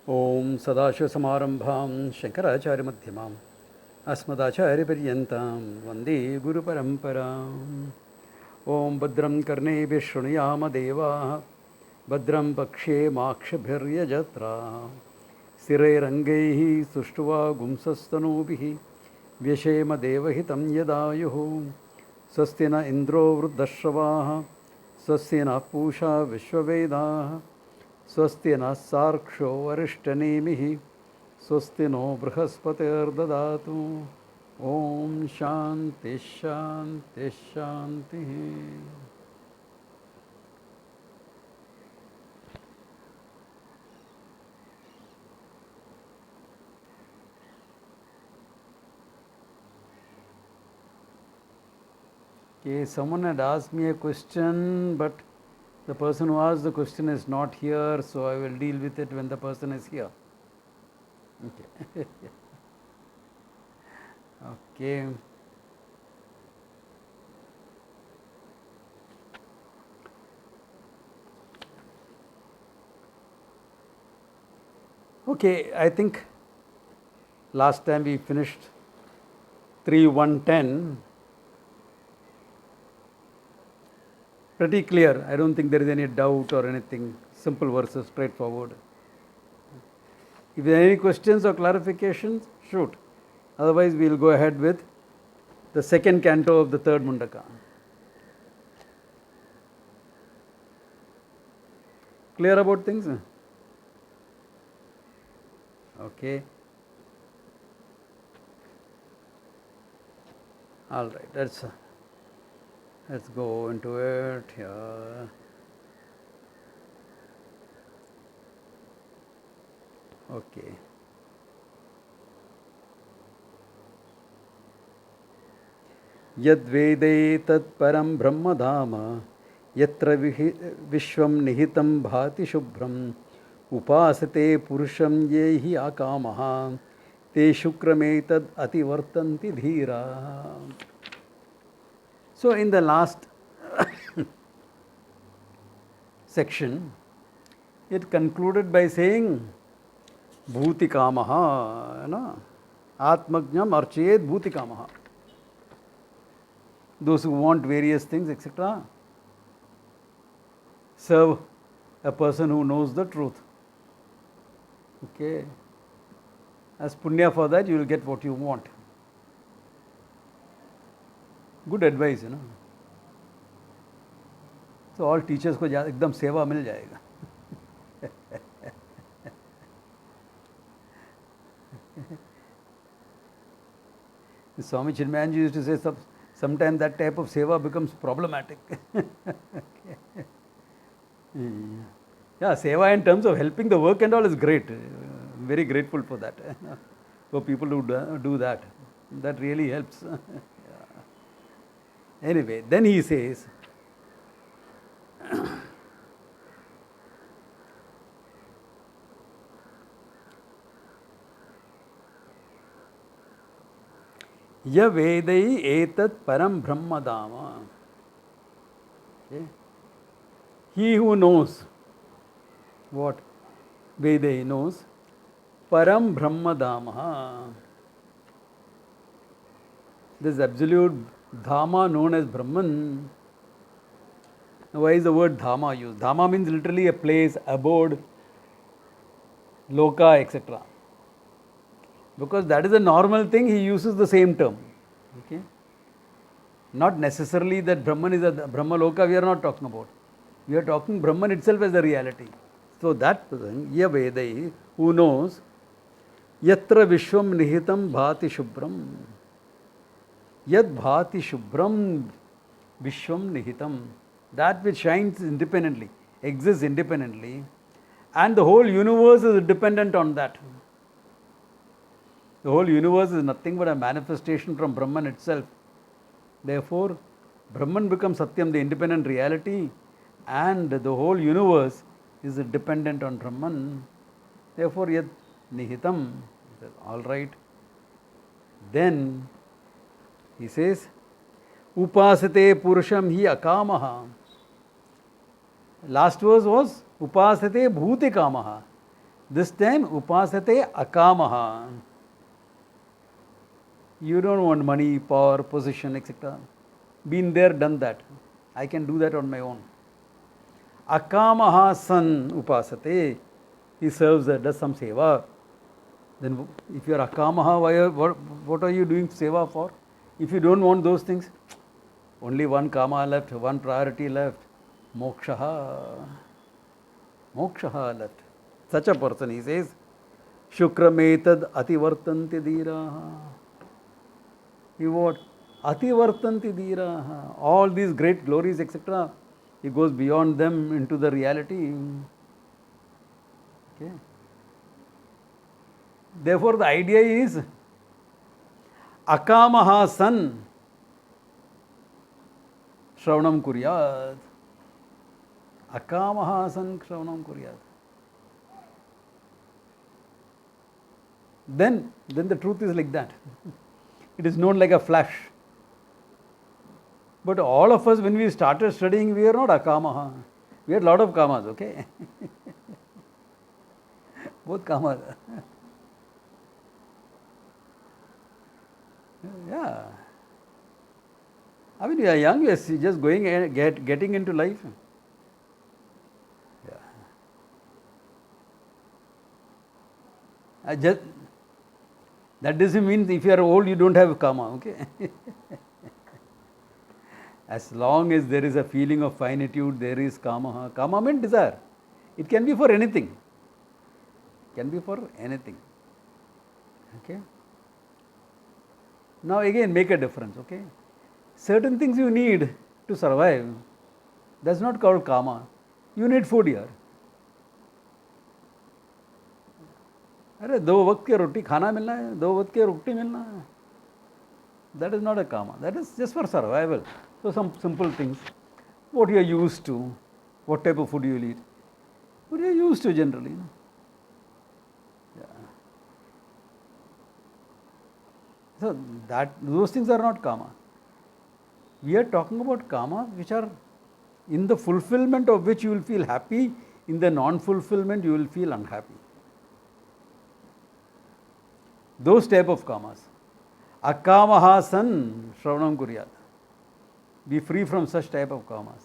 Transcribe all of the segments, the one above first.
Om Sadashivasamārambhāṃ Shankarācārya-madhyamāṃ Asmadācārya-paryantām Vande Guru Parampārām. Om Bhadram Karneभिः Shrunuyāma Devāः Bhadram Pakshye Mākshabhiryajatra Sthirairangaih Suštuvā Gumsastanūbhih Vyashema Devahitam Yadāyuh Swasti na Indro Vruddhashravāः Swasti na Pūಷā Vishvavedaः स्वस्ति न सार्क्षो वरिष्ठनेमिः स्वस्ति नो बृहस्पतिर्ददातु ओम शांति शांति शांति. Okay, someone had asked me a question, but the person who asked the question is not here, so I will deal with it when the person is here. Okay. Okay. Okay, I think last time we finished 3.1.10. Pretty clear. I don't think there is any doubt or anything. Simple verses, straightforward. If there are any questions or clarifications, shoot. Otherwise, we will go ahead with the second canto of the third Mundaka. Clear about things? Okay. All right. Let's go into it here. Okay. Yad Vedai tat param brahma dhama yatra vishvam nihitam bhati shubhram upasate purusham yehi akamaha te shukrametad ativartanti dhira. So, in the last section, it concluded by saying, Bhuti Kamaha, Atmajnam Archayet Bhuti Kamaha. Those who want various things, etc., serve a person who knows the truth. Okay. As punya for that, you will get what you want. Good advice, So all teachers को एकदम सेवा मिल जाएगा. Swami Chinmayanji used to say sometimes that type of seva becomes problematic. Yeah, seva in terms of helping the work and all is great. Very grateful for that. For people who do that. That really helps. Anyway, then he says, Ya Vedai etat param brahma dama. Okay. He who knows what Vedai knows, param brahma dama. This absolute Dhama known as Brahman. Why is the word Dhama used? Dhama means literally a place, abode, loka, etc. Because that is a normal thing, he uses the same term. Okay? Not necessarily that Brahman is a Brahma loka, we are not talking about. We are talking Brahman itself as the reality. So that person, Ya Vedai, who knows, Yatra Vishwam Nihitam Bhati Shubhram. Yad bhati shubhram vishwam nihitam. That which shines independently, exists independently, and the whole universe is dependent on that. The whole universe is nothing but a manifestation from Brahman itself. Therefore, Brahman becomes Satyam, the independent reality, and the whole universe is dependent on Brahman. Therefore, yad nihitam. All right. Then he says, Upasate Purusham hi akamaha. Last verse was Upasate Bhuti Kamaha. This time, upasate akamaha. You don't want money, power, position, etc. Been there, done that. I can do that on my own. Akamaha san upasate. He serves, does some seva. Then if you are akamaha, what are you doing seva for? If you don't want those things, only one kama left, one priority left. Mokshaha. Mokshaha left. Such a person, he says, Shukrametad ativartanti dhiraha. He what? Ativartanti dhiraha. All these great glories, etc. He goes beyond them into the reality. Okay. Therefore, the idea is akamaha san shravanam kuryat. Akamaha san shravanam kuryat. Then the truth is like that. It is known like a flash. But all of us, when we started studying, we are not akamaha. We had a lot of kamas, okay? Both kamas. Yeah. I mean, you are young, you are just going and getting into life. Yeah. That doesn't mean if you are old, you don't have kama, okay? As long as there is a feeling of finitude, there is kama. Kama means desire. It can be for anything. It can be for anything. Okay? Now again, make a difference, okay? Certain things you need to survive. That's not called kama. You need food here. अरे 2 वक्त की रोटी खाना मिलना है, 2 वक्त की रोटी मिलना है. That is not a karma. That is just for survival. So some simple things. What you are used to, what type of food you will eat. What you are used to generally. Yeah. So those things are not karma. We are talking about karma which are in the fulfillment of which you will feel happy, in the non-fulfillment you will feel unhappy. Those type of kamas. Akamaha san shravanam kuryat. Be free from such type of kamas.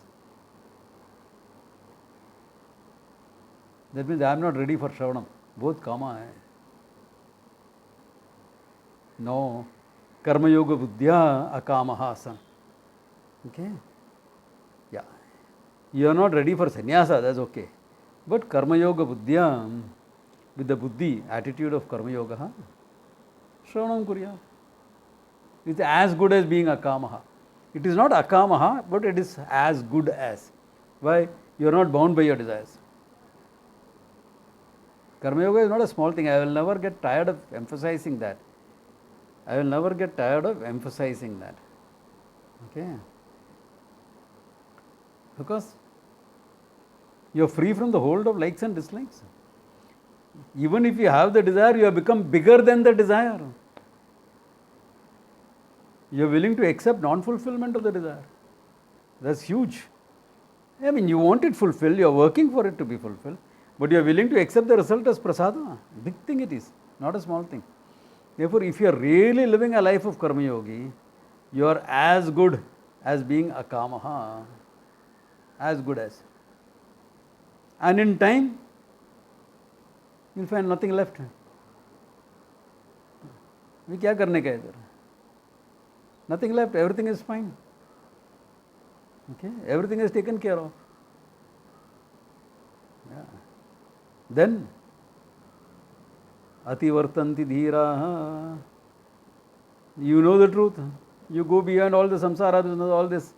That means I am not ready for shravanam. Both kama hai. No. Karma yoga buddhya akamaha san. Okay? Yeah. You are not ready for sannyasa, that's okay. But karma yoga buddhya, with the buddhi, attitude of karma yoga, shravanam kuryat. It's as good as being akamaha. It is not akamaha, but it is as good as. Why? You are not bound by your desires. Karma yoga is not a small thing. I will never get tired of emphasizing that. I will never get tired of emphasizing that. Okay? Because you are free from the hold of likes and dislikes. Even if you have the desire, you have become bigger than the desire. You are willing to accept non-fulfillment of the desire. That's huge. I mean, you want it fulfilled, you are working for it to be fulfilled, but you are willing to accept the result as prasada. Big thing it is, not a small thing. Therefore, if you are really living a life of karma yogi, you are as good as being akamaha. As good as. And in time, you will find nothing left. We क्या करने का इधर? Nothing left, everything is fine. Okay, everything is taken care of. Yeah. Then, ativartanti dhiraha. You know the truth. You go beyond all the samsara, all this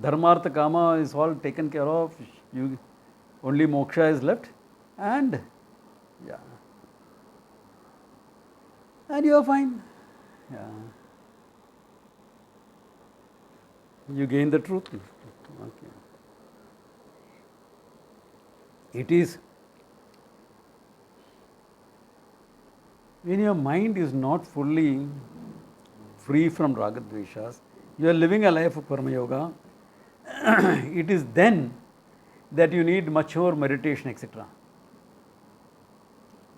dharmartha kama is all taken care of. Only moksha is left. And, yeah. And you are fine. Yeah. You gain the truth. Okay. It is when your mind is not fully free from ragadveshas, you are living a life of karma yoga, it is then that you need mature meditation, etc.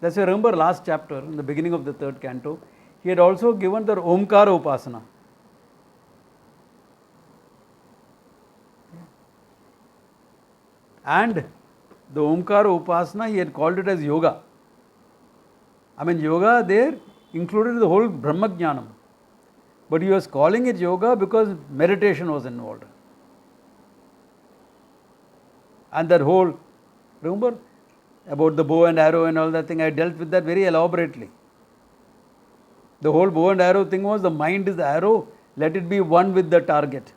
That's why remember last chapter, in the beginning of the third canto, he had also given the Omkara Upasana. And the Omkara Upasana, he had called it as yoga. I mean, yoga there included the whole Brahma Jnanam. But he was calling it yoga because meditation was involved. And that whole, remember about the bow and arrow and all that thing, I dealt with that very elaborately. The whole bow and arrow thing was the mind is the arrow, let it be one with the target.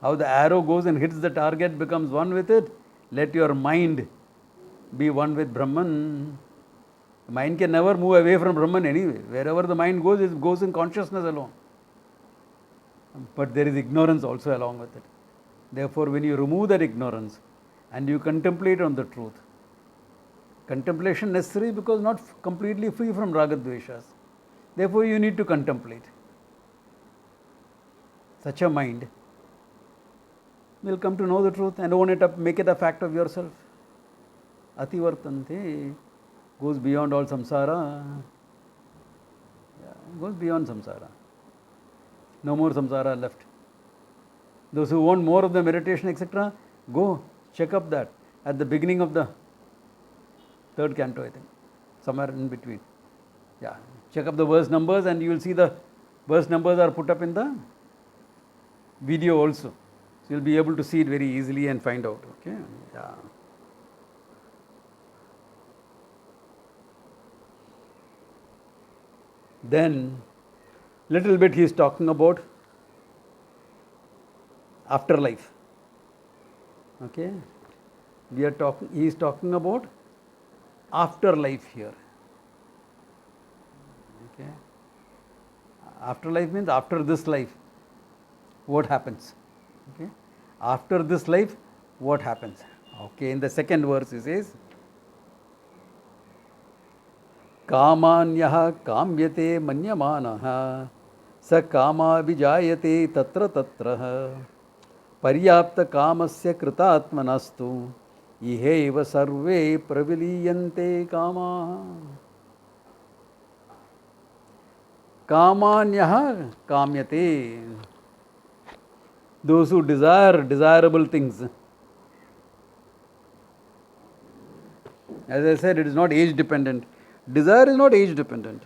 How the arrow goes and hits the target, becomes one with it, let your mind be one with Brahman. The mind can never move away from Brahman anyway. Wherever the mind goes, it goes in consciousness alone. But there is ignorance also along with it. Therefore, when you remove that ignorance and you contemplate on the truth, contemplation necessary because not completely free from ragadveshas. Therefore, you need to contemplate. Such a mind will come to know the truth and own it up, make it a fact of yourself. Ativartante goes beyond all samsara. Goes beyond samsara. No more samsara left. Those who want more of the meditation, etc., go check up that at the beginning of the third canto, I think, somewhere in between. Yeah, check up the verse numbers and you will see the verse numbers are put up in the video also. So you will be able to see it very easily and find out. Okay, yeah. Then, little bit he is talking about afterlife. Okay, he is talking about afterlife here. Okay, afterlife means after this life, what happens? Okay, after this life, what happens? Okay, in the second verse he says, कामान्यः काम्यते मन्यमानः स कामाभिजायते तत्र तत्रः पर्याप्तकामस्य कृतात्मनस्तु इहैव सर्वे प्रविलीयन्ते कामाः. कामान्यः काम्यते, those who desire desirable things. As I said, it is not age dependent. Desire is not age dependent.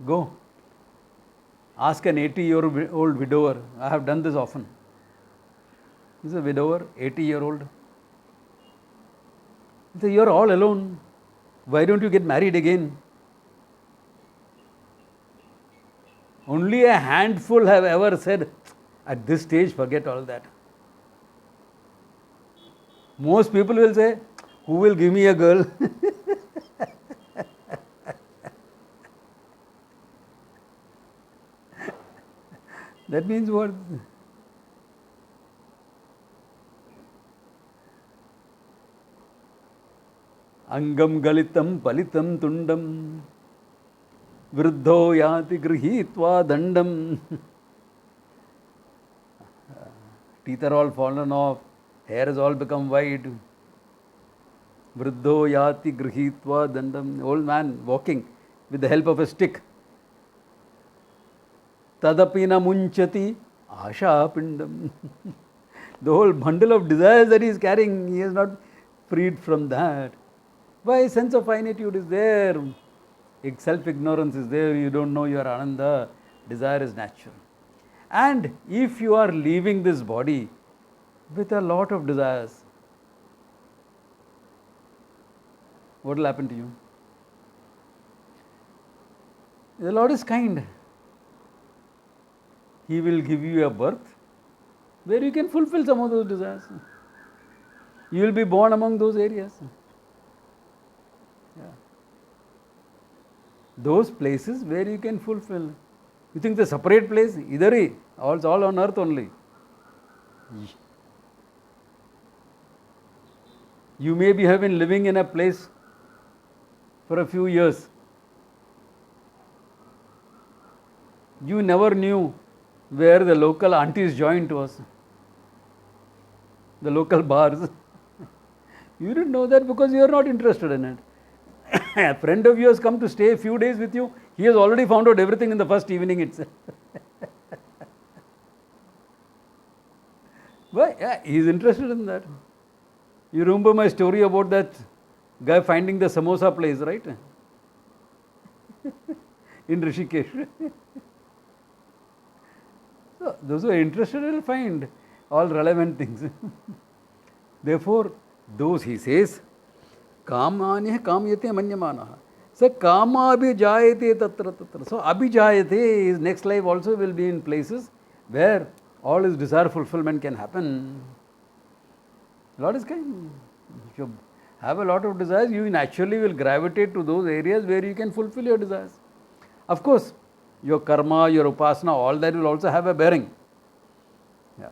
Go. Ask an 80-year-old widower. I have done this often. This is a widower, 80-year-old. He says, you are all alone. Why don't you get married again? Only a handful have ever said, at this stage, forget all that. Most people will say, who will give me a girl? That means what? Angam galitam palitam tundam vruddho yati grihitva dandam. Teeth are all fallen off. Hair has all become white. Vruddho yati grihitva dandam. Old man walking with the help of a stick. Tadapina munchati asha pindam. The whole bundle of desires that he is carrying, he is not freed from that. Why? Sense of finitude is there. Self-ignorance is there. You don't know your Ananda. Desire is natural. And if you are leaving this body with a lot of desires, what will happen to you? The Lord is kind. He will give you a birth where you can fulfill some of those desires. You will be born among those areas. Yeah. Those places where you can fulfill. You think the separate place? Idhar hi, all on earth only. You may have been living in a place for a few years. You never knew where the local auntie's joint was, the local bars. You didn't know that because you are not interested in it. A friend of yours come to stay a few days with you, he has already found out everything in the first evening itself. Why? Yeah, he is interested in that. You remember my story about that guy finding the samosa place, right? In Rishikesh. So, those who are interested will find all relevant things. Therefore, those, he says, kamanya kamyate manyamanaha. So, kama abhijayate tatra tatra. So, abhijayate, his next life also will be in places where all his desire fulfillment can happen. Lord is kind. If you have a lot of desires, you naturally will gravitate to those areas where you can fulfill your desires. Of course, your karma, your upasana, all that will also have a bearing. Yeah.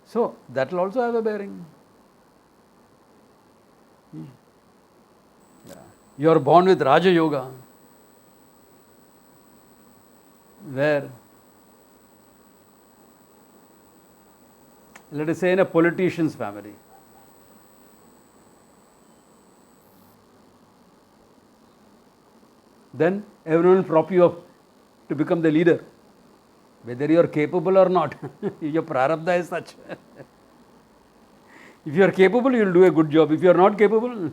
So, that will also have a bearing. Yeah. You are born with Raja Yoga, where, let us say, in a politician's family. Then everyone will prop you up to become the leader, whether you are capable or not. Your prarabdha is such. If you are capable, you will do a good job. If you are not capable,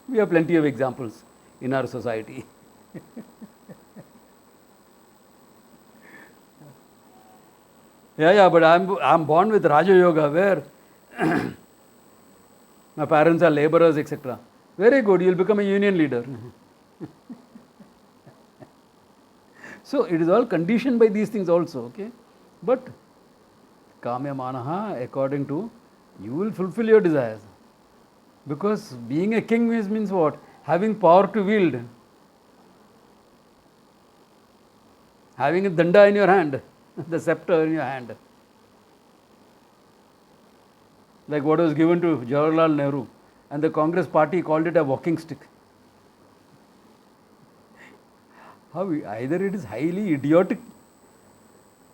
we have plenty of examples in our society. Yeah, but I'm born with Raja Yoga, where my parents are laborers, etc. Very good, you'll become a union leader. So it is all conditioned by these things also, okay? But kamya manaha, according to, you will fulfill your desires. Because being a king means what? Having power to wield. Having a danda in your hand, the scepter in your hand. Like what was given to Jawaharlal Nehru. And the Congress party called it a walking stick. How either it is highly idiotic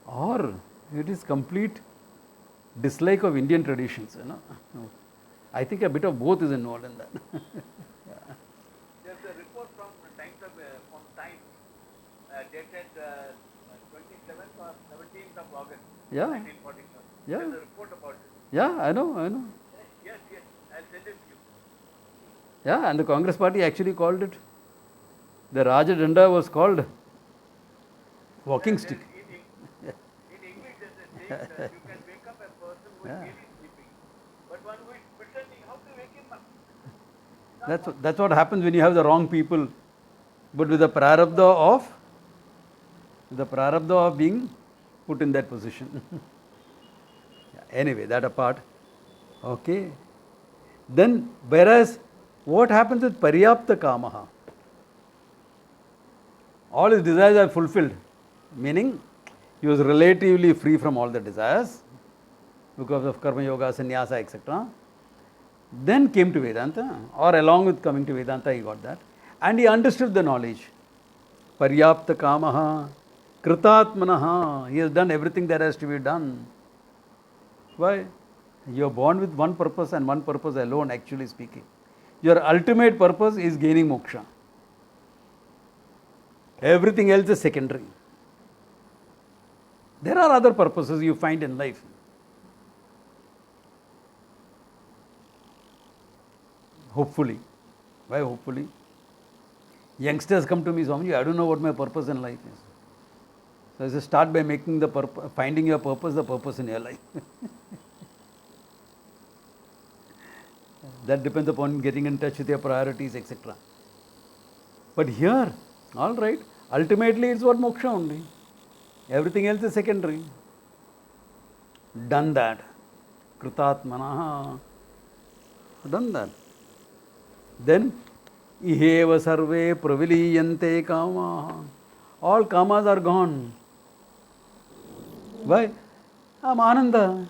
or it is complete dislike of Indian traditions. I think a bit of both is involved in that. Yeah. There's a report from Times dated 27th or 17th of August, 1947. Yeah. There's a report about it. Yeah, I know. Yes, I'll send it to you. Yeah, and the Congress party actually called it, the Raja Danda was called walking stick. In English, there's a saying that you can wake up a person who is really sleeping, but one who is pretending, how to wake him up? That's what happens when you have the wrong people. But with the prarabdha of being put in that position. Anyway, that apart. Okay. Then, whereas, what happens with paryapta kamaha? All his desires are fulfilled. Meaning, he was relatively free from all the desires because of karma yoga, sannyasa, etc. Then came to Vedanta, or along with coming to Vedanta, he got that. And he understood the knowledge. Paryapta kamaha, kritatmanaha. He has done everything that has to be done. Why? You are born with one purpose and one purpose alone, actually speaking. Your ultimate purpose is gaining moksha. Everything else is secondary. There are other purposes you find in life. Hopefully. Why hopefully? Youngsters come to me, Swamiji, I don't know what my purpose in life is. So I say, start by making finding your purpose the purpose in your life. That depends upon getting in touch with your priorities, etc. But here, all right, ultimately it's what moksha only. Everything else is secondary. Done that. Kritatmanaha. Done that. Then, iheva sarve praviliyante kamaha. All kamas are gone. Why? I'm Ananda.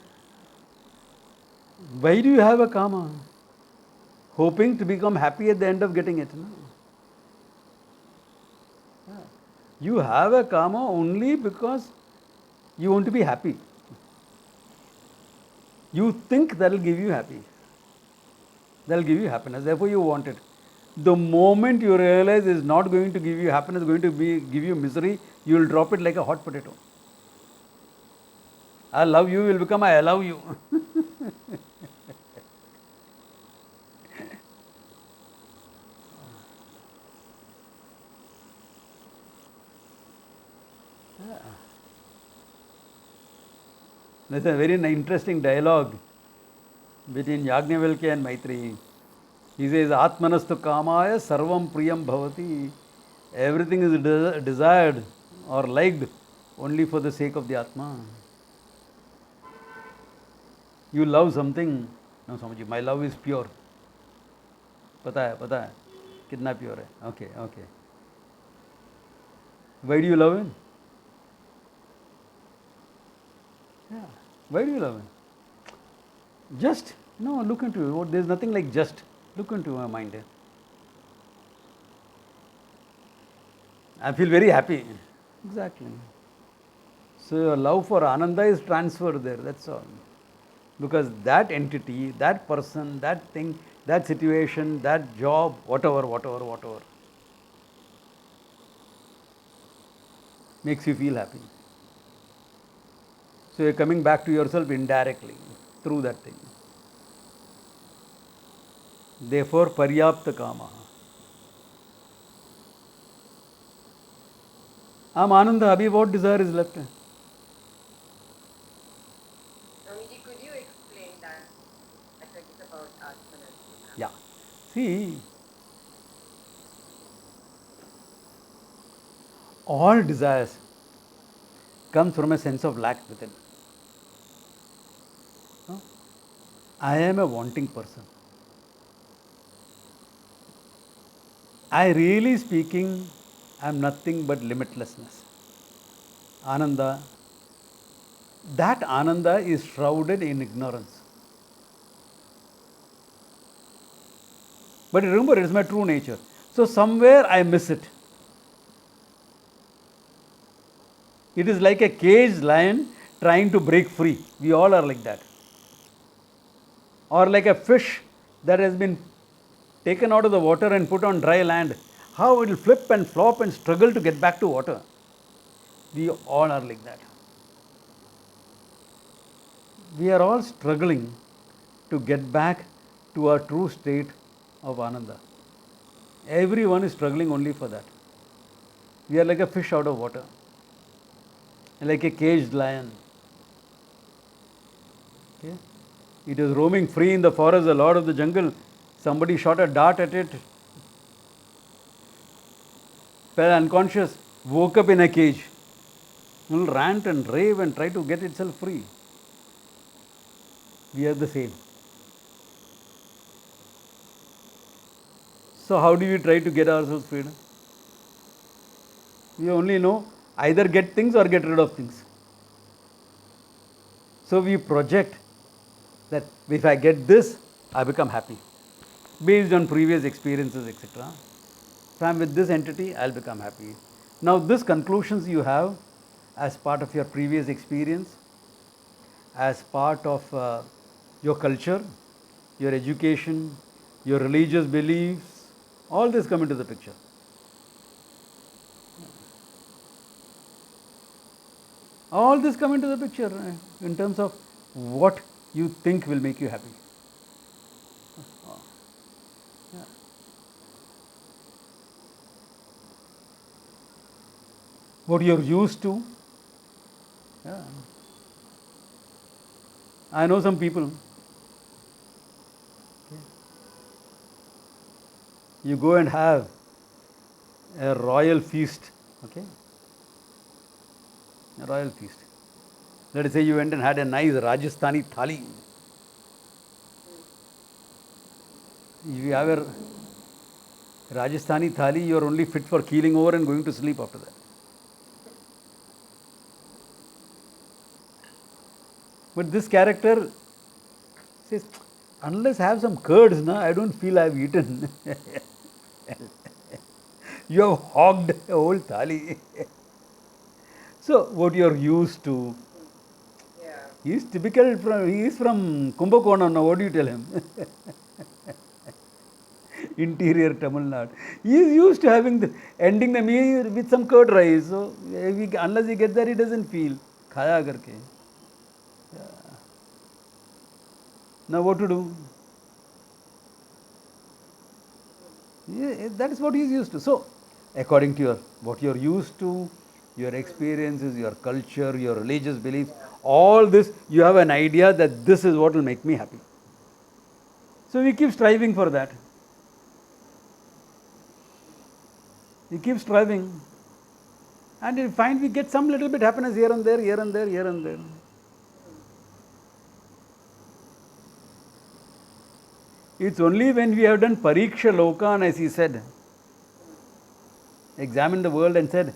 Why do you have a kama? Hoping to become happy at the end of getting it. No? You have a kama only because you want to be happy. You think that will give you happy. That will give you happiness. Therefore, you want it. The moment you realize it's not going to give you happiness, going to give you misery, you will drop it like a hot potato. I love you will become I love you. There's a very interesting dialogue between Yajnavalkya and Maitreyi. He says, Atmanastu kamaya sarvam priyam bhavati. Everything is desired or liked only for the sake of the Atma. You love something. No, Swamiji, my love is pure. पता है कितना pure है. Okay, okay. Why do you love him? Yeah. Why do you love him? Just, no, look into it. There's nothing like just. Look into my mind. I feel very happy. Exactly. So your love for Ananda is transferred there, that's all. Because that entity, that person, that thing, that situation, that job, whatever, makes you feel happy. So you're coming back to yourself indirectly through that thing. Therefore, paryapta kama. Ananda, abhi what desire is left? Swamiji, could you explain that? I think it's about Atmanastika. Yeah. See, all desires comes from a sense of lack within. I am a wanting person. I really speaking, I am nothing but limitlessness. Ananda. That Ananda is shrouded in ignorance. But remember, it is my true nature. So somewhere I miss it. It is like a caged lion trying to break free. We all are like that. Or like a fish that has been taken out of the water and put on dry land. How it will flip and flop and struggle to get back to water. We all are like that. We are all struggling to get back to our true state of Ananda. Everyone is struggling only for that. We are like a fish out of water, like a caged lion. Okay? It is roaming free in the forest, the lord of the jungle. Somebody shot a dart at it, fell unconscious, woke up in a cage. It will rant and rave and try to get itself free. We are the same. So how do we try to get ourselves freedom? We only know either get things or get rid of things. So we project that if I get this, I become happy. Based on previous experiences, etc. If I am with this entity, I will become happy. Now these conclusions you have as part of your previous experience, as part of your culture, your education, your religious beliefs, all this come into the picture. All this come into the picture in terms of what you think will make you happy. Yeah. What you're used to. Yeah. I know some people. Okay. You go and have a royal feast. Okay. A royal feast. Let us say you went and had a nice Rajasthani thali. If you have a Rajasthani thali, you are only fit for keeling over and going to sleep after that. But this character says, unless I have some curds, I don't feel I have eaten. You have hogged a whole thali. So, what you are used to, Yeah. He is typical, he is from Kumbakonam now, what do you tell him? Interior Tamil Nadu. He is used to ending the meal with some curd rice. So unless he gets there, he doesn't feel. Khaya karke. Yeah. Now what to do? Yeah, that is what he is used to. So, according to what you are used to, your experiences, your culture, your religious beliefs, all this, you have an idea that this is what will make me happy. So we keep striving for that. We keep striving, and you find we get some little bit happiness here and there, here and there, here and there. It's only when we have done Pariksha Lokan, as he said, examined the world and said,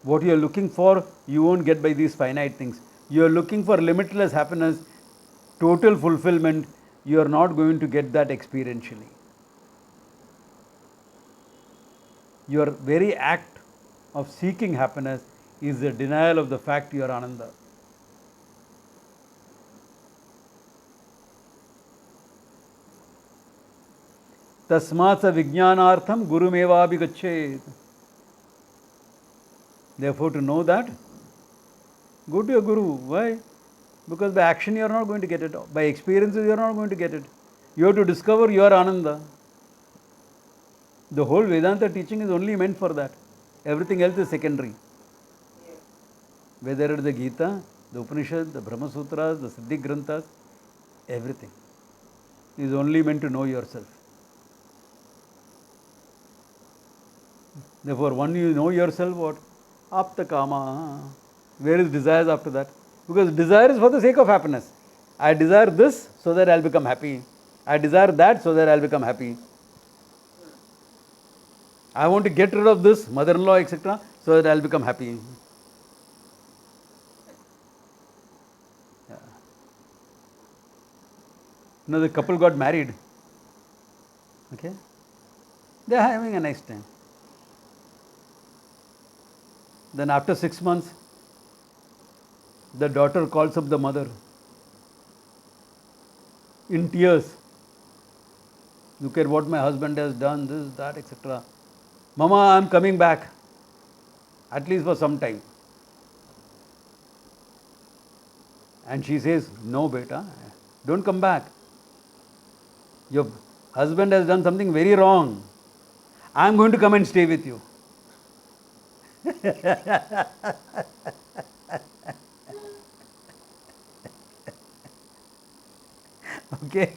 what you are looking for, you won't get by these finite things. You are looking for limitless happiness, total fulfillment, you are not going to get that experientially. Your very act of seeking happiness is a denial of the fact you are Ananda. Tasmata vijnanartham gurumeva abhigachet. Therefore, to know that, go to your guru. Why? Because by action you are not going to get it. By experiences you are not going to get it. You have to discover your Ananda. The whole Vedanta teaching is only meant for that. Everything else is secondary. Whether it is the Gita, the Upanishad, the Brahma Sutras, the Siddhi Granthas, everything is only meant to know yourself. Therefore, when you know yourself, what? Apta kama. Where is desires after that? Because desire is for the sake of happiness. I desire this so that I will become happy. I desire that so that I will become happy. I want to get rid of this, mother-in-law, etc., so that I will become happy. Yeah. You know, the couple got married. Okay? They are having a nice time. Then after 6 months, the daughter calls up the mother in tears. Look at what my husband has done, this, that, etc. Mama, I am coming back, at least for some time. And she says, no, beta, don't come back. Your husband has done something very wrong. I am going to come and stay with you. Okay?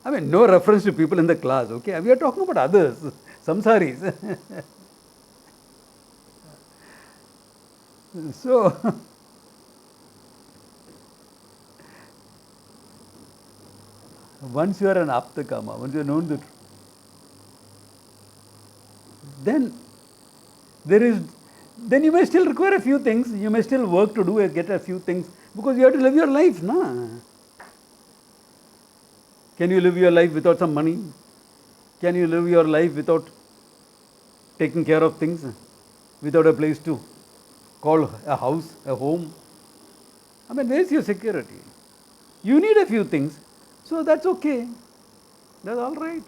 I mean, no reference to people in the class, okay? We are talking about others, samsaris. So, once you are an aptakama, once you have known the truth, then you may still require a few things, you may still work to do and get a few things, because you have to live your life, na? Can you live your life without some money? Can you live your life without taking care of things? Without a place to call a house, a home? I mean, where is your security? You need a few things, so that's okay. That's all right.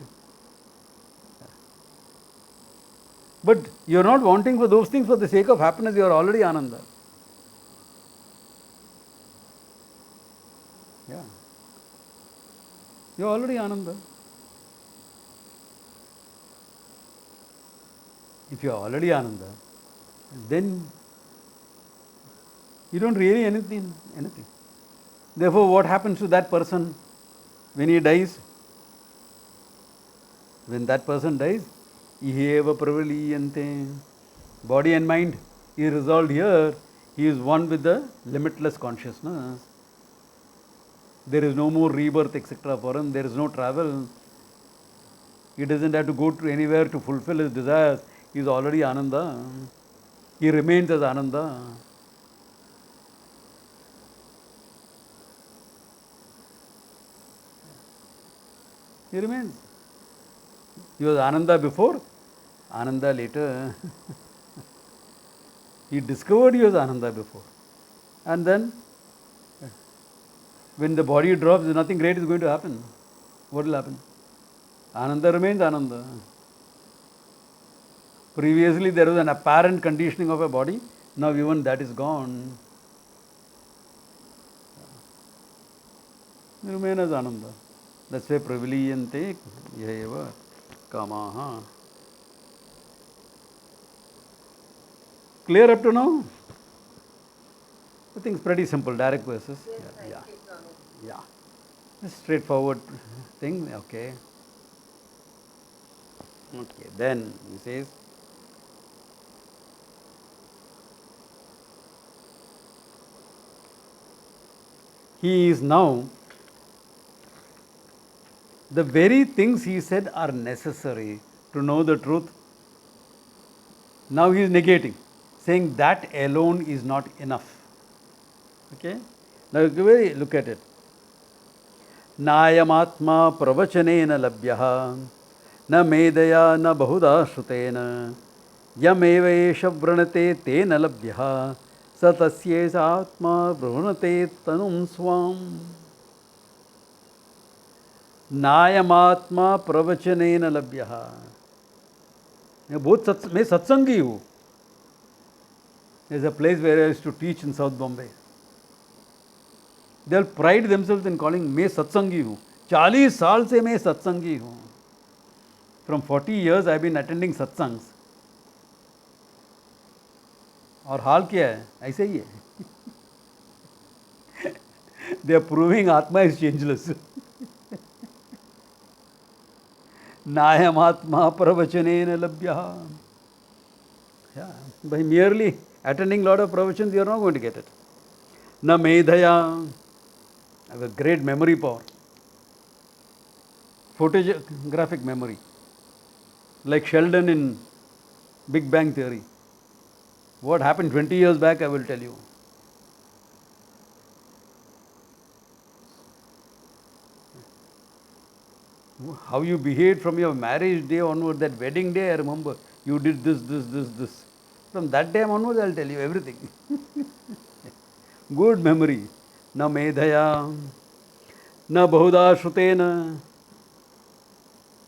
But you are not wanting for those things for the sake of happiness, you are already Ananda. Yeah. You are already Ananda. If you are already Ananda, then you don't really anything. Therefore, what happens to that person when he dies? When that person dies, iheva pravaliyante. Body and mind is resolved here. He is one with the limitless consciousness. There is no more rebirth, etc. for him. There is no travel. He doesn't have to go to anywhere to fulfill his desires. He is already Ananda. He remains as Ananda. He remains. He was Ananda before, Ananda later. He discovered he was Ananda before. And then, when the body drops, nothing great is going to happen. What will happen? Ananda remains Ananda. Previously, there was an apparent conditioning of a body. Now, even that is gone. You remain as Ananda. That's why praviliyante yeva kamaha. Clear up to now? I think it's pretty simple, direct verses. Yes, Yeah, thank you, Swami. yeah. Just straightforward thing. Okay. Okay. Then he says, he is now, the very things he said are necessary to know the truth. Now he is negating, saying that alone is not enough. Okay? Now look at it. Nayamatma pravachanena labhyaha na medaya na bahuda shrutena yameva esha vranate tena labhyaha satasyesa atma vranate tanum swam. नायमात्मा प्रवचनेन लभ्यः. मैं बहुत मैं सत्संगी हूँ. There's a place where I used to teach in South Bombay. They'll pride themselves in calling मैं सत्संगी हूँ. 40 साल से मैं सत्संगी हूँ. From 40 years I've been attending satsangs. और हाल क्या है? ऐसे ही है. They are proving Atma is changeless. नायमात्मा प्रवचनेन लभ्यः. Yeah, by merely attending lot of pravachans, you are not going to get it. Na medhaya, I have a great memory power, photographic memory, like Sheldon in Big Bang Theory. What happened 20 years back, I will tell you. How you behaved from your marriage day onward, that wedding day, I remember. You did this. From that day onwards, I will tell you everything. Good memory. Na medhaya, na bahuda shrutena.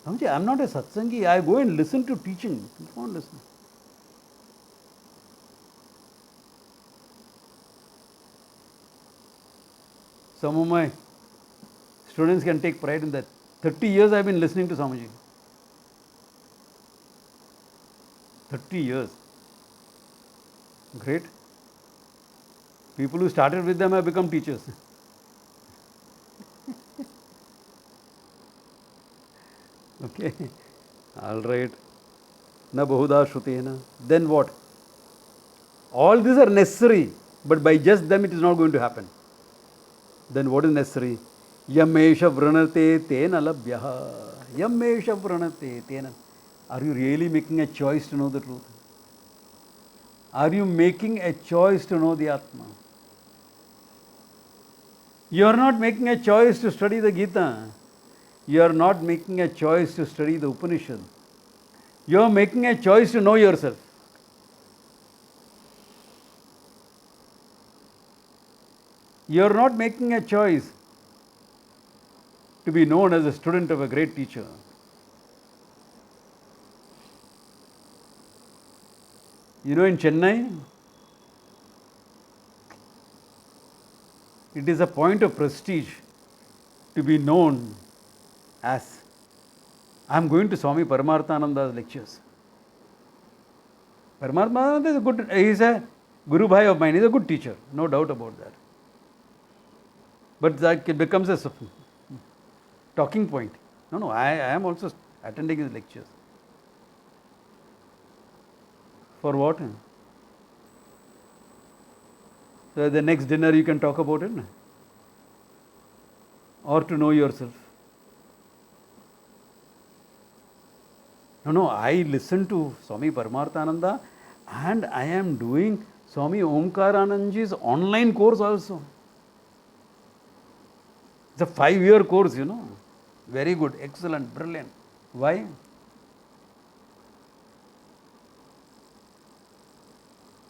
I'm not a satsangi. I go and listen to teaching. You can't listen. Some of my students can take pride in that. 30 years I've been listening to Swamiji. 30 years. Great. People who started with them have become teachers. Okay. All right. Na bahuda shrutena. Then what? All these are necessary, but by just them it is not going to happen. Then what is necessary? Yamesha vranate tena labhyaha. Yamesha vranate tena. Are you really making a choice to know the truth? Are you making a choice to know the Atma? You are not making a choice to study the Gita. You are not making a choice to study the Upanishad. You are making a choice to know yourself. You are not making a choice to be known as a student of a great teacher. You know, in Chennai, it is a point of prestige to be known as, I am going to Swami Paramarthananda's lectures. Paramarthananda is a good, he is a Guru Bhai of mine, he is a good teacher, no doubt about that. But that becomes a talking point. No, I am also attending his lectures. For what? So the next dinner you can talk about it. Or to know yourself. No, I listen to Swami Paramarthananda and I am doing Swami Omkaranandji's online course also. It's a 5-year course, you know. Very good, excellent, brilliant. Why?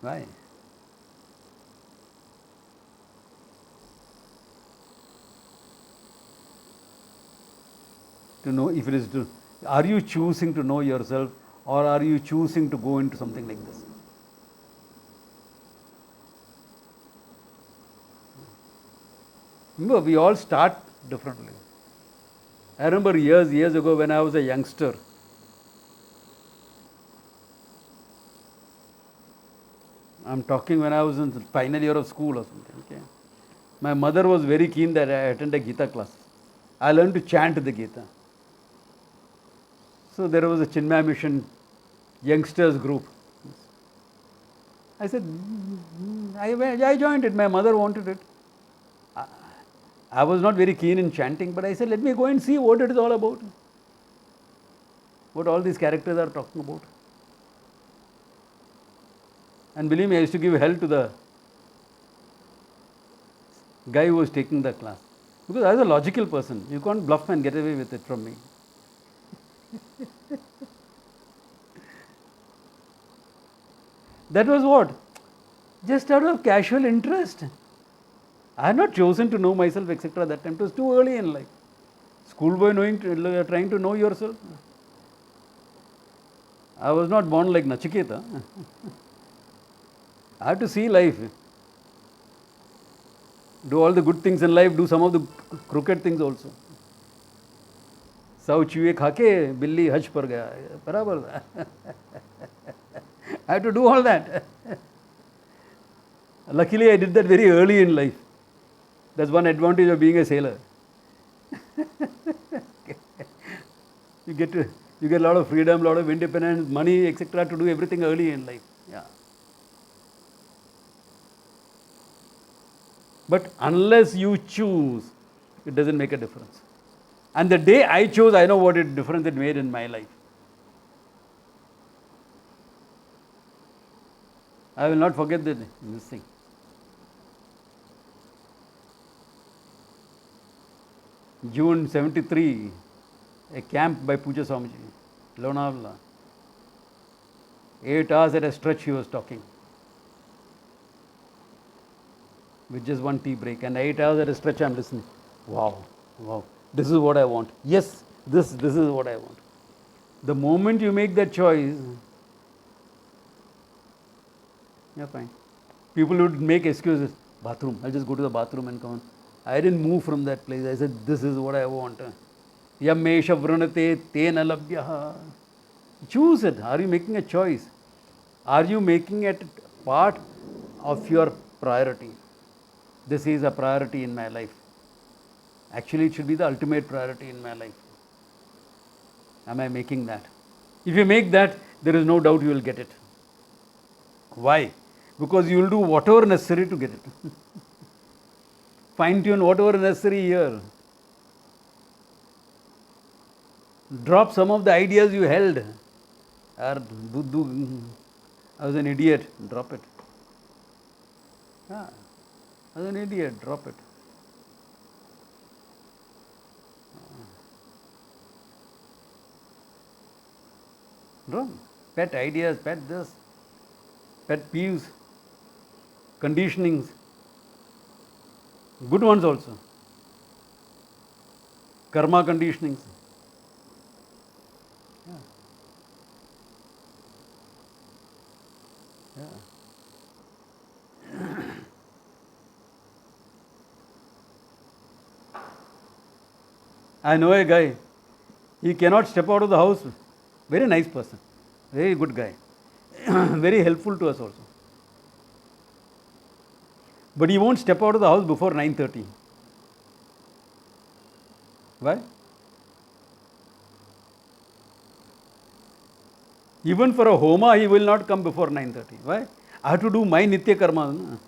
Why? to know if it is to, are you choosing to know yourself or are you choosing to go into something like this? Remember, we all start differently. I remember years ago when I was a youngster, I'm talking when I was in the final year of school or something. Okay, my mother was very keen that I attend a Gita class. I learned to chant the Gita. So there was a Chinmaya Mission youngsters group. I said, I joined it. My mother wanted it. I was not very keen in chanting, but I said, let me go and see what it is all about. What all these characters are talking about. And believe me, I used to give hell to the guy who was taking the class. Because I was a logical person. You can't bluff and get away with it from me. That was what? Just out of casual interest. I had not chosen to know myself, etc. That time. It was too early in life. Schoolboy trying to know yourself. I was not born like Nachiketa. I have to see life. Do all the good things in life, do some of the crooked things also. Sau chuye khake, billi haj par gaya. Barabar. I had to do all that. Luckily, I did that very early in life. That's one advantage of being a sailor. You get a lot of freedom, a lot of independence, money, etc. to do everything early in life. Yeah. But unless you choose, it doesn't make a difference. And the day I chose, I know what difference it made in my life. I will not forget this thing. June 73, a camp by Puja Swamiji, Lonavala. 8 hours at a stretch he was talking. With just one tea break. And 8 hours at a stretch I am listening. Wow. This is what I want. Yes, this is what I want. The moment you make that choice, you're fine. People would make excuses. Bathroom. I'll just go to the bathroom and come on. I didn't move from that place. I said, this is what I want. Yamesha vranate tena labhyaha. Choose it. Are you making a choice? Are you making it part of your priority? This is a priority in my life. Actually, it should be the ultimate priority in my life. Am I making that? If you make that, there is no doubt you will get it. Why? Because you will do whatever necessary to get it. Fine tune whatever necessary here. Drop some of the ideas you held. I was an idiot. Drop it. I was an idiot. Drop it. Drop. Pet ideas, pet this, pet peeves, conditionings. Good ones also. Karma conditionings. I know a guy, he cannot step out of the house. Very nice person, very good guy, very helpful to us also. But he won't step out of the house before 9:30. Why? Even for a homa, he will not come before 9:30. Why? I have to do my nitya karma.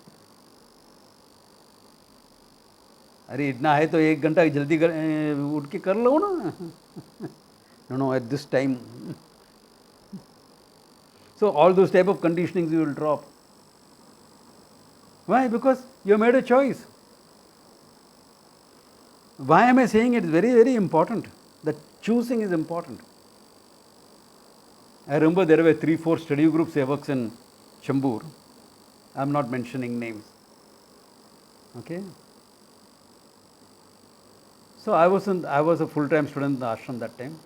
अरे इतना है तो 1 घंटा जल्दी उठ के कर लो ना. No, at this time. So all those type of conditionings you will drop. Why? Because you made a choice. Why am I saying it is very, very important? That choosing is important. I remember there were 3-4 study group sevaks in Chambur. I am not mentioning names. Okay? So I was a full-time student in the ashram that time,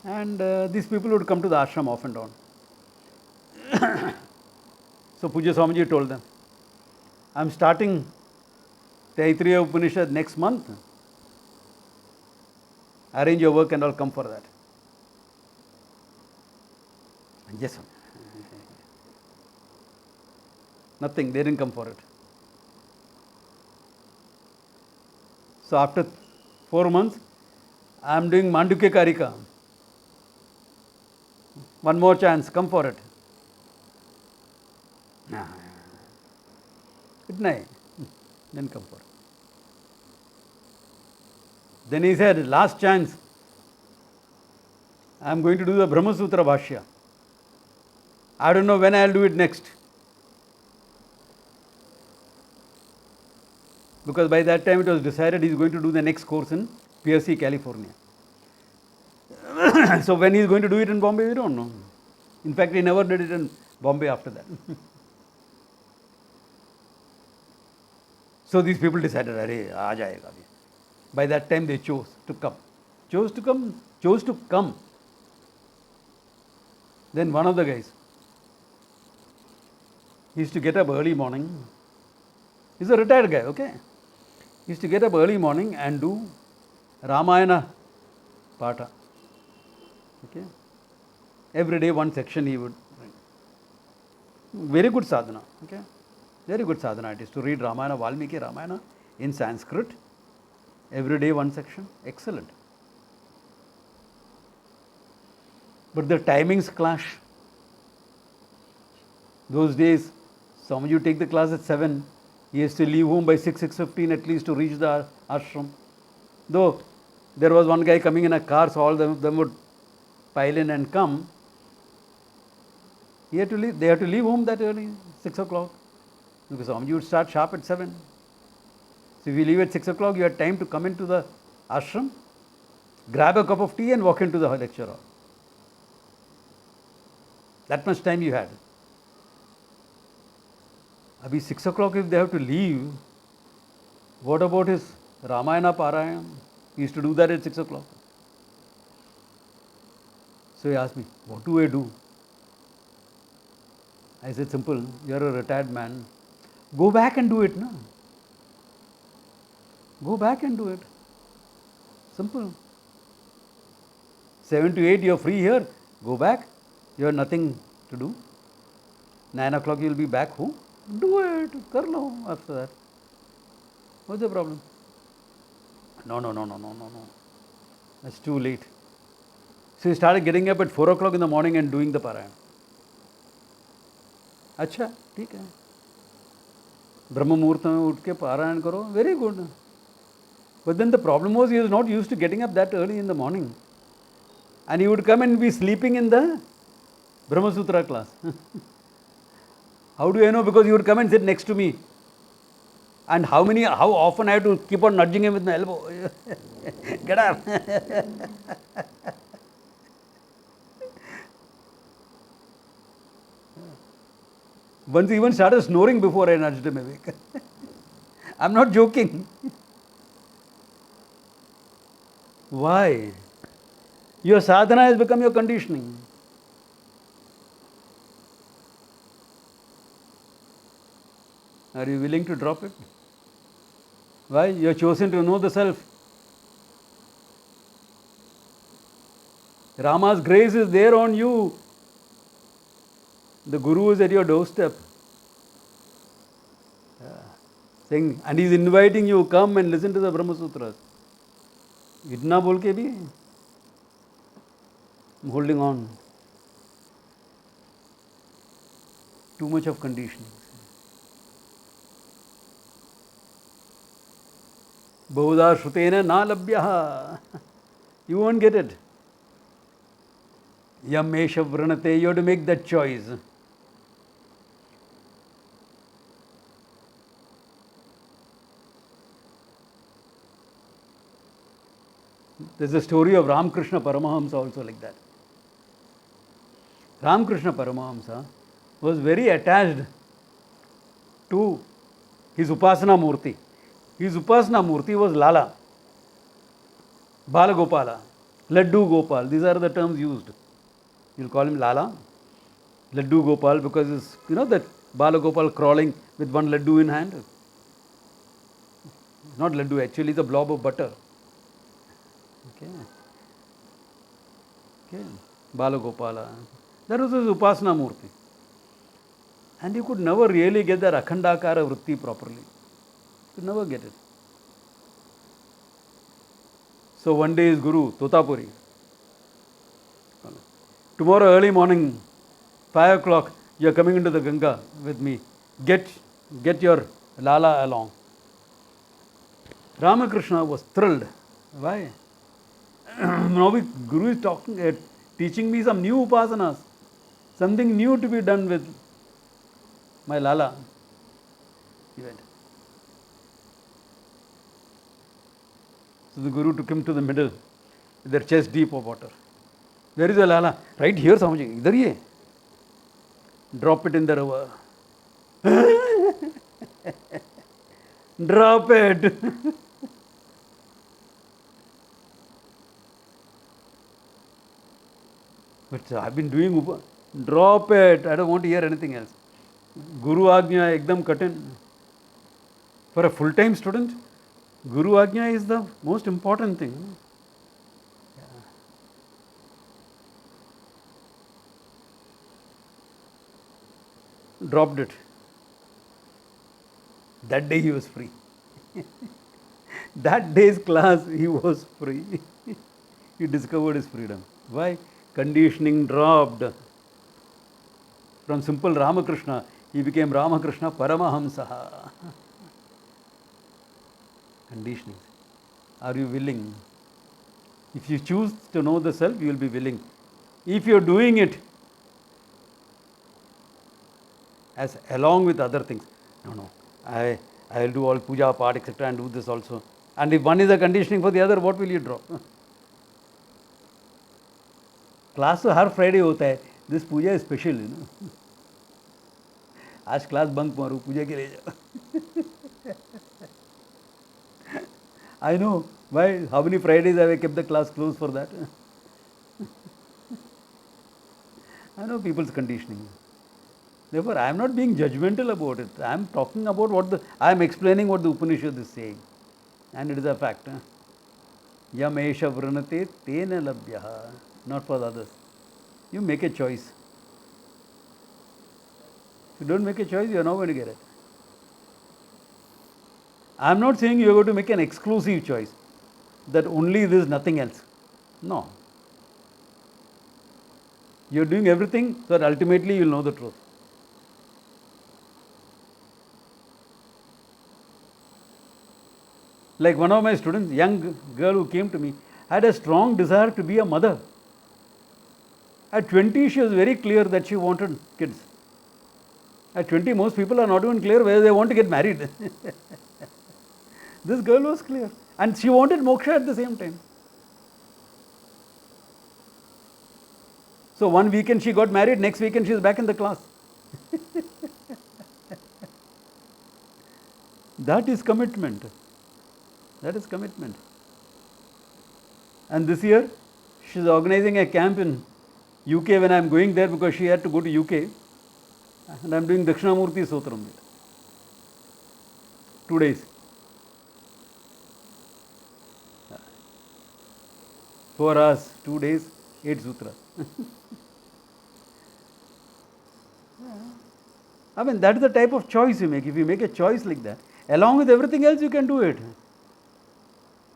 and these people would come to the ashram off and on. So Pujya Swamiji told them, I am starting Taittiriya Upanishad next month. Arrange your work and I'll come for that. And yes, nothing, they didn't come for it. So after 4 months, I am doing Mandukya Karika. One more chance, come for it. Then come for it. Then he said, last chance, I am going to do the Brahma Sutra Bhashya. I don't know when I will do it next. Because by that time it was decided he is going to do the next course in PSC, California. So when he is going to do it in Bombay, we don't know. In fact, he never did it in Bombay after that. So these people decided, Arey, aa jayega abhi. By that time they chose to come. Chose to come. Then one of the guys, he used to get up early morning. He's a retired guy, okay? He used to get up early morning and do Ramayana Pata. Okay? Every day one section he would. Very good sadhana, okay? Very good sadhana it is to read Ramayana, Valmiki Ramayana in Sanskrit. Every day one section. Excellent. But the timings clash. Those days, some of you take the class at 7. He has to leave home by 6:15 at least to reach the ashram. Though there was one guy coming in a car, so all of them would pile in and come. He had to leave. They had to leave home that early, 6 o'clock. Because some of you would start sharp at 7. So if you leave at 6 o'clock, you had time to come into the ashram, grab a cup of tea and walk into the lecture hall. That much time you had. Abhi 6 o'clock if they have to leave, what about his Ramayana Parayana? He used to do that at 6 o'clock. So he asked me, what do I do? I said, simple, you are a retired man. Go back and do it, no? Go back and do it. Simple. 7 to 8 you are free here. Go back. You have nothing to do. 9 o'clock you will be back home. Do it. Kar lo after that. What's the problem? No. That's too late. So he started getting up at 4 o'clock in the morning and doing the Parayana. अच्छा ठीक है ब्रह्म मुहूर्त में उठ के पारायण करो very good. But then the problem was he was not used to getting up that early in the morning. And he would come and be sleeping in the Brahma Sutra class. How do I know? Because he would come and sit next to me. And how often I had to keep on nudging him with my elbow. Get up. Once he even started snoring before I nudged him awake. I'm not joking. Why? Your sadhana has become your conditioning. Are you willing to drop it? Why? You have chosen to know the self. Rama's grace is there on you. The Guru is at your doorstep. Saying, and he is inviting you, come and listen to the Brahma Sutras. Itna bol ke bhi, I'm holding on. Too much of conditioning. Bahuda shrutena na labhyaha. You won't get it. Yam esha vranate. You have to make that choice. There's a story of Ramakrishna Paramahamsa also like that. Ramakrishna Paramahamsa was very attached to his Upasana Murti. His Upasana Murti was Lala. Balagopala, Laddu Gopal, these are the terms used. You'll call him Lala, Laddu Gopal, because it's, that Balagopal crawling with one Laddu in hand. It's not Laddu, actually it's a blob of butter. Okay. Okay. Balagopala. That was his Upasana Murti. And you could never really get that Akhandakara Vritti properly. You could never get it. So one day his Guru, Totapuri. Tomorrow early morning, 5 o'clock, you are coming into the Ganga with me. Get your Lala along. Ramakrishna was thrilled. Why? Now Guru is teaching me some new upasanas, something new to be done with my Lala. He went. So the Guru took him to the middle with their chest deep of water. Where is the Lala? Right here, Swamiji. Idhar hi hai. Drop it in the river. Drop it. But I've been doing drop it. I don't want to hear anything else. Guru Agnya ekdam katin. For a full-time student, Guru Agnya is the most important thing. Dropped it. That day he was free. That day's class he was free. He discovered his freedom. Why? Conditioning dropped. From simple Ramakrishna, he became Ramakrishna Paramahamsaha. Conditioning. Are you willing? If you choose to know the self, you will be willing. If you are doing it as along with other things, no, I will do all puja, part, etc. and do this also. And if one is a conditioning for the other, what will you drop? Class तो हर Friday होता है. This Puja is special, आज class bunk मारो, पूजा के लिए जाओ. I know why. How many Fridays have I kept the class closed for that? I know people's conditioning. Therefore, I am not being judgmental about it. I am talking about I am explaining what the Upanishad is saying, and it is a fact. Yam esha vranate tena labhyaha. Not for the others. You make a choice. If you don't make a choice, you are not going to get it. I am not saying you are going to make an exclusive choice, that only this, nothing else. No. You are doing everything so that ultimately you will know the truth. Like one of my students, young girl who came to me, had a strong desire to be a mother. At 20, she was very clear that she wanted kids. At 20, most people are not even clear whether they want to get married. This girl was clear. And she wanted moksha at the same time. So one weekend she got married, next weekend she is back in the class. That is commitment. That is commitment. And this year, she is organizing a camp in UK when I am going there, because she had to go to UK. And I am doing Dakshinamurti Sotram there. 2 days. 4 hours, 2 days, 8 sutras. I mean, that is the type of choice you make. If you make a choice like that, along with everything else, you can do it.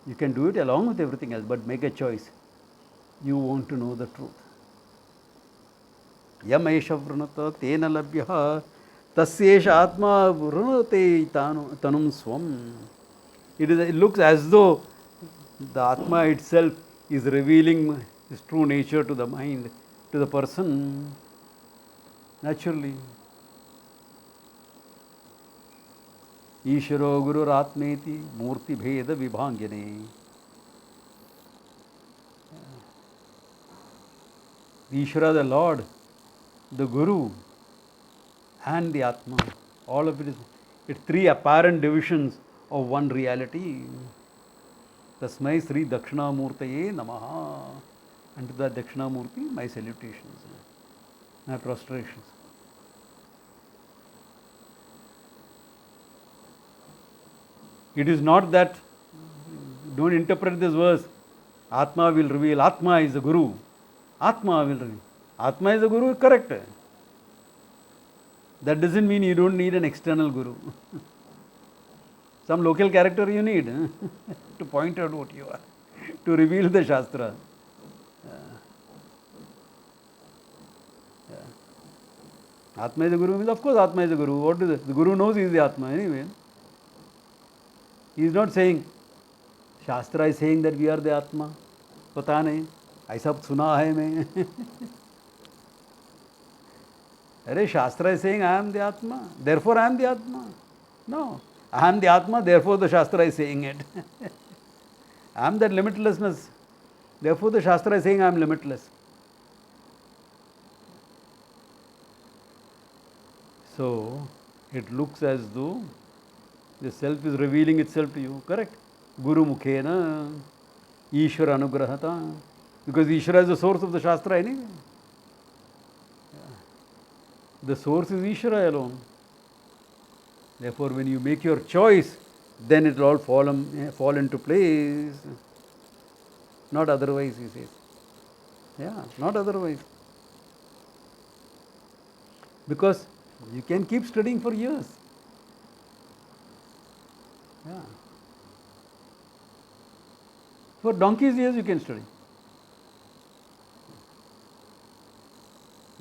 You can do it along with everything else, but make a choice. You want to know the truth. Yam esha vranata tena labhyaha tasyesha atma vranate tanum swam. It looks as though the Atma itself is revealing its true nature to the mind, to the person, naturally. Isharo Guru Ratmeti Murti Bheda Vibhangane. Ishvara, the Lord, the Guru, and the Atma, all of it is, it's 3 apparent divisions of one reality. Tasmai Sri Dakshinamurtaye Namaha. And to that Dakshinamurti, my salutations, my prostrations. It is not that, don't interpret this verse, Atma will reveal, Atma is the Guru. Atma will reveal. Atma is the Guru, correct. That doesn't mean you don't need an external Guru. Some local character you need to point out what you are, to reveal the Shastra. Atma is the Guru means, of course, Atma is the Guru. What is it? The Guru knows he is the Atma anyway. He is not saying, Shastra is saying that we are the Atma. Pata nahi. ऐसा सुना है मैं. अरे Shastra is saying I am the Atma, therefore I am the Atma. No, I am the Atma, therefore the Shastra is saying it. I am that limitlessness, therefore the Shastra is saying I am limitless. So it looks as though the self is revealing itself to you, correct? Guru Mukhena, Ishvara Anugrahata, because Ishvara is the source of the Shastra anyway. The source is Ishvara alone. Therefore, when you make your choice, then it will all fall into place. Not otherwise, he says. Yeah, not otherwise. Because you can keep studying for years. Yeah. For donkey's years you can study.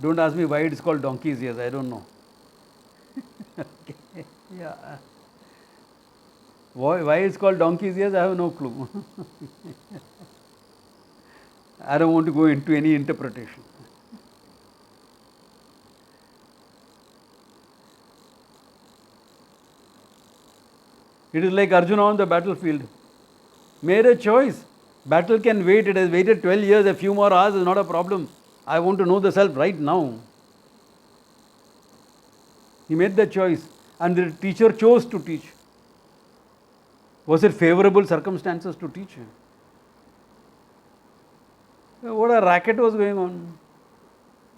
Don't ask me why it is called donkey's years, I don't know. Okay. Yeah. Why it's called donkey's years, I have no clue. I don't want to go into any interpretation. It is like Arjuna on the battlefield. Made a choice. Battle can wait. It has waited 12 years. A few more hours is not a problem. I want to know the self right now. He made that choice. And the teacher chose to teach. Was it favorable circumstances to teach? What a racket was going on.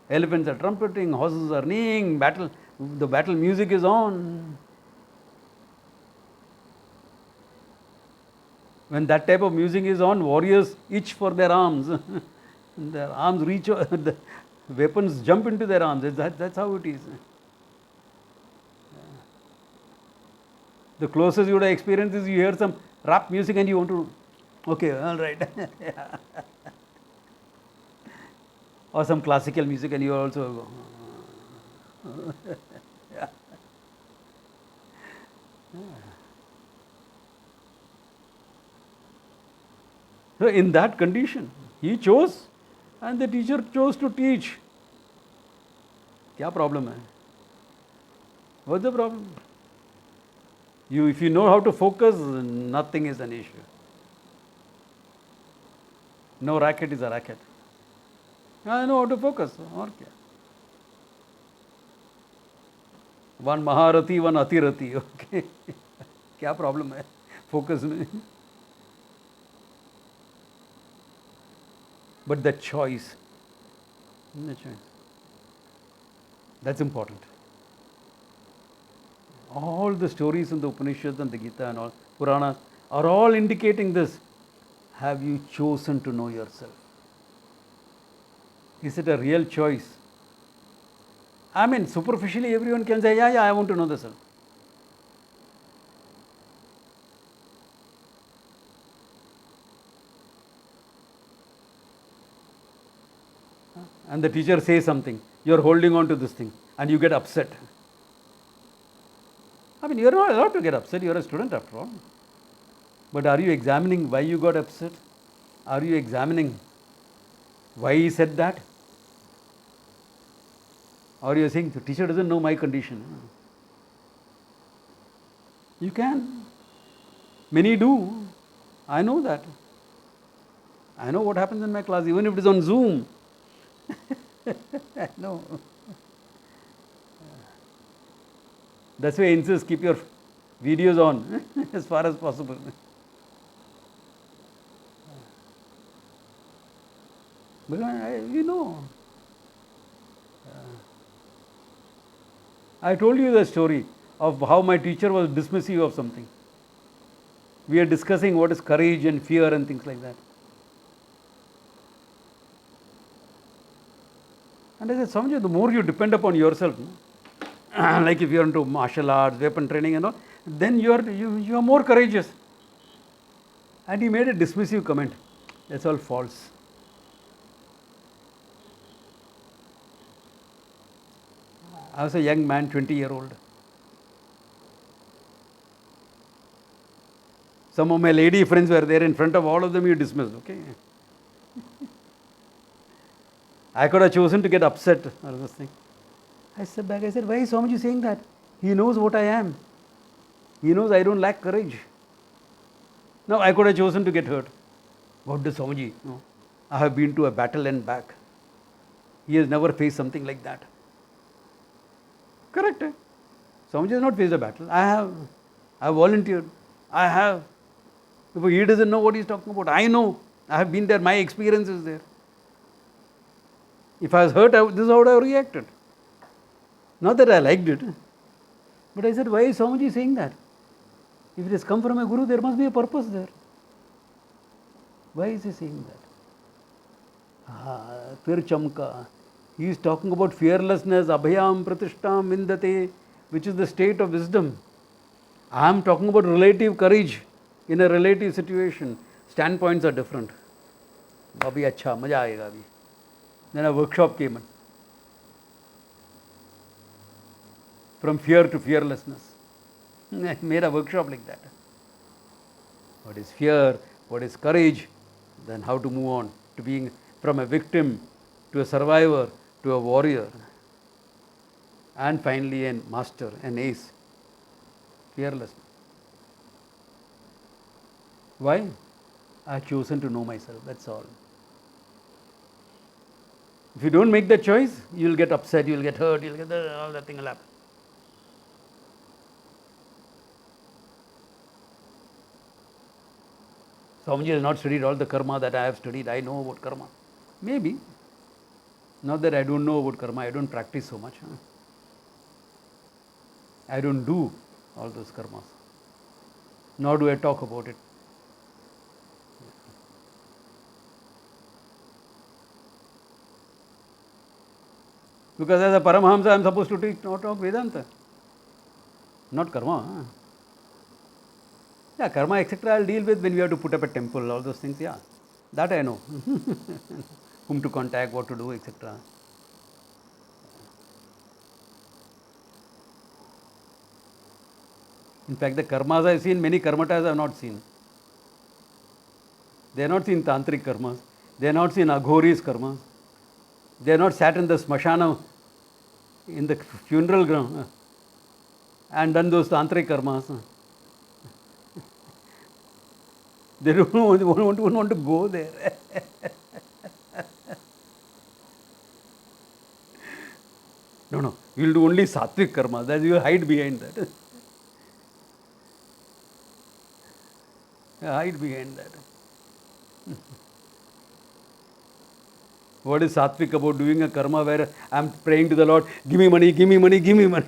Elephants are trumpeting, horses are neighing, the battle music is on. When that type of music is on, warriors itch for their arms. Their arms reach, the weapons jump into their arms. That's how it is. The closest you would have experienced is you hear some rap music and you want to, okay, all right. Or some classical music and you also go. Yeah. So in that condition, he chose and the teacher chose to teach. Kya problem hai? What's the problem? If you know how to focus, nothing is an issue. No racket is a racket. I know how to focus. Or kya? One Maharati, one Atirati. Okay. Kya problem hai? Focus mein. But the choice. That's important. All the stories in the Upanishads and the Gita and all, Puranas, are all indicating this. Have you chosen to know yourself? Is it a real choice? I mean, superficially everyone can say, yeah, I want to know the self. And the teacher says something, you are holding on to this thing and you get upset. I mean, you are not allowed to get upset, you are a student after all. But are you examining why you got upset? Are you examining why he said that? Or you are saying, the teacher doesn't know my condition. You can. Many do. I know that. I know what happens in my class, even if it is on Zoom. I know. That's why I insist, keep your videos on as far as possible. Because we know. I told you the story of how my teacher was dismissive of something. We are discussing what is courage and fear and things like that. And I said, Swamiji, the more you depend upon yourself, like if you are into martial arts, weapon training and all, then you are more courageous. And he made a dismissive comment. That's all false. I was a young man, 20-year-old. Some of my lady friends were there. In front of all of them, you dismissed. Okay. I could have chosen to get upset or this thing. I stepped back. I said, why is Swamiji saying that? He knows what I am. He knows I don't lack courage. Now I could have chosen to get hurt. What does Swamiji? No. I have been to a battle and back. He has never faced something like that. Correct. Eh? Swamiji has not faced a battle. I have. I volunteered. I have. If he doesn't know what he's talking about, I know. I have been there. My experience is there. If I was hurt, this is how I reacted. Not that I liked it. But I said, why is Swamiji saying that? If it has come from a guru, there must be a purpose there. Why is he saying that? Fir chamka. He is talking about fearlessness, abhayam pratishtam vindate, which is the state of wisdom. I am talking about relative courage in a relative situation. Standpoints are different. Abhi acha, maja aayega abhi. Then a workshop came in. From fear to fearlessness. I made a workshop like that. What is fear? What is courage? Then how to move on to being from a victim to a survivor to a warrior. And finally a master, an ace. Fearlessness. Why? I have chosen to know myself. That's all. If you don't make that choice, you will get upset, you will get hurt, you will get all that thing will happen. Swamiji has not studied all the karma that I have studied. I know about karma. Maybe. Not that I don't know about karma. I don't practice so much. I don't do all those karmas. Nor do I talk about it. Because as a Paramahamsa, I am supposed to teach, not talk Vedanta. Not karma. Yeah, karma, etc. I'll deal with when we have to put up a temple, all those things. Yeah, that I know. Whom to contact, what to do, etc. In fact, the karmas I have seen, many karmatas I have not seen. They have not seen tantric karmas. They have not seen aghoris karmas. They have not sat in the smashana, in the funeral ground, and done those tantric karmas. They don't want to go there. No, you will do only sattvic karma. That you hide behind that. Hide behind that. What is sattvic about doing a karma where I am praying to the Lord, give me money, give me money, give me money.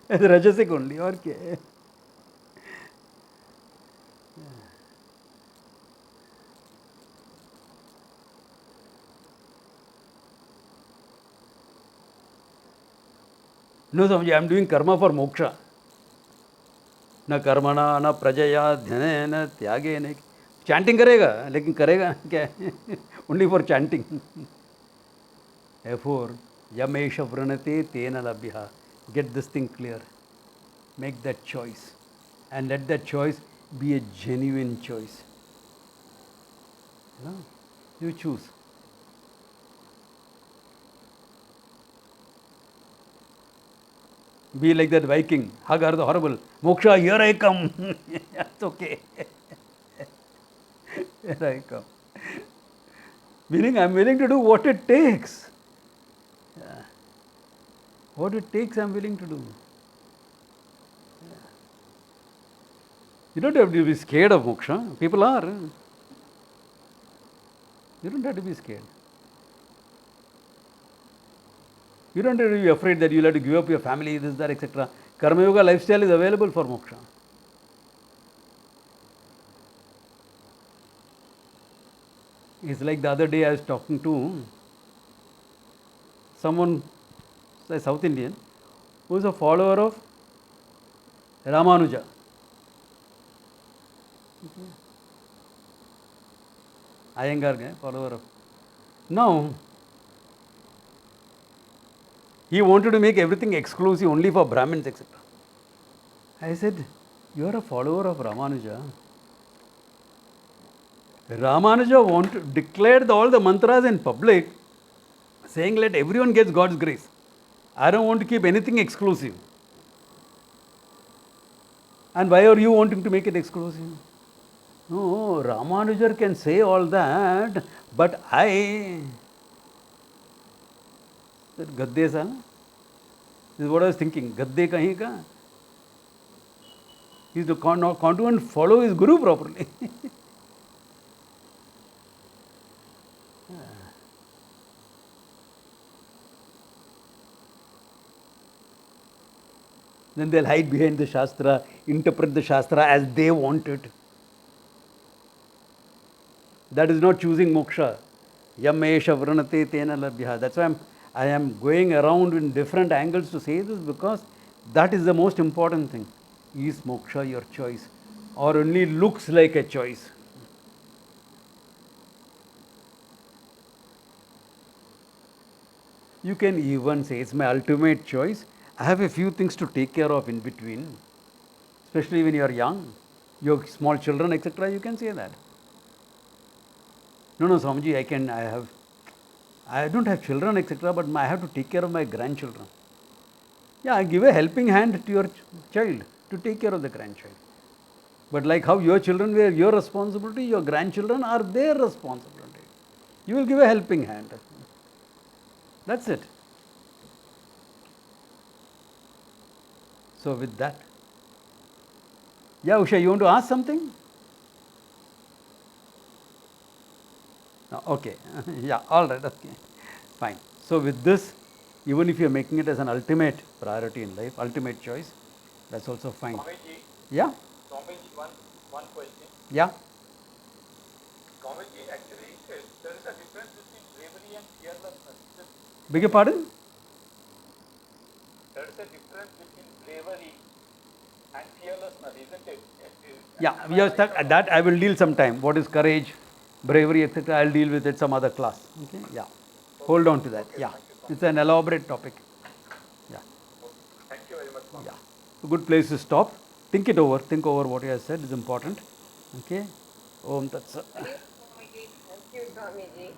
It's rajasic only, or kya? No, Swamiji, I am doing karma for moksha. न कर्मणा न प्रजया धनेन त्यागेन. Chanting करेगा लेकिन करेगा क्या? Only for chanting. Therefore, yamesh vranate tena labhya. Get this thing clear. Make that choice. And let that choice be a genuine choice. No? You choose. Be like that Viking. Hagar the horrible. Moksha, here I come. That's okay. Here I come. Meaning I am willing to do what it takes. Yeah. What it takes I am willing to do. Yeah. You don't have to be scared of moksha. People are. You don't have to be scared. You don't have to be afraid that you'll have to give up your family, this, that, etc. Karma Yoga lifestyle is available for moksha. It's like the other day I was talking to someone, a South Indian, who is a follower of Ramanuja. Iyengar guy, follower of. Now, he wanted to make everything exclusive only for Brahmins, etc. I said, you are a follower of Ramanuja. Ramanuja declared all the mantras in public, saying let everyone get God's grace. I don't want to keep anything exclusive. And why are you wanting to make it exclusive? No, Ramanuja can say all that, but I. Gadde sa? This is what I was thinking. Gadde kahin ka? He can't even follow his guru properly. Then they'll hide behind the Shastra, interpret the Shastra as they want it. That is not choosing moksha. Yam esha vranate tena labhya. That's why I am going around in different angles to say this, because that is the most important thing. Is moksha your choice, or only looks like a choice? You can even say it's my ultimate choice. I have a few things to take care of in between, especially when you are young, your small children, etc. You can say that. No, Swamiji, I don't have children, etc., but I have to take care of my grandchildren. Yeah, I give a helping hand to your child to take care of the grandchild. But like how your children were your responsibility, your grandchildren are their responsibility. You will give a helping hand. That's it. So with that, yeah, Usha, you want to ask something? No, okay, yeah, all right, okay, fine. So with this, even if you are making it as an ultimate priority in life, ultimate choice, that's also fine. Swamiji, Yeah, Swamiji, one question. yeah. Swamiji, actually, there is a difference between bravery and fearlessness. Beg your pardon? There is a difference between bravery and fearlessness, isn't it? Yeah, we are stuck at that. I will deal sometime. What is courage, bravery, etc. I'll deal with it some other class. Okay, yeah. Hold on to that. Yeah, it's an elaborate topic. Yeah, Thank you very much, Swami. yeah. A good place to stop. Think it over. Think over what you have said is important. Okay. Om Tat Sat. Thank you, Swamiji. Thank you, Swamiji.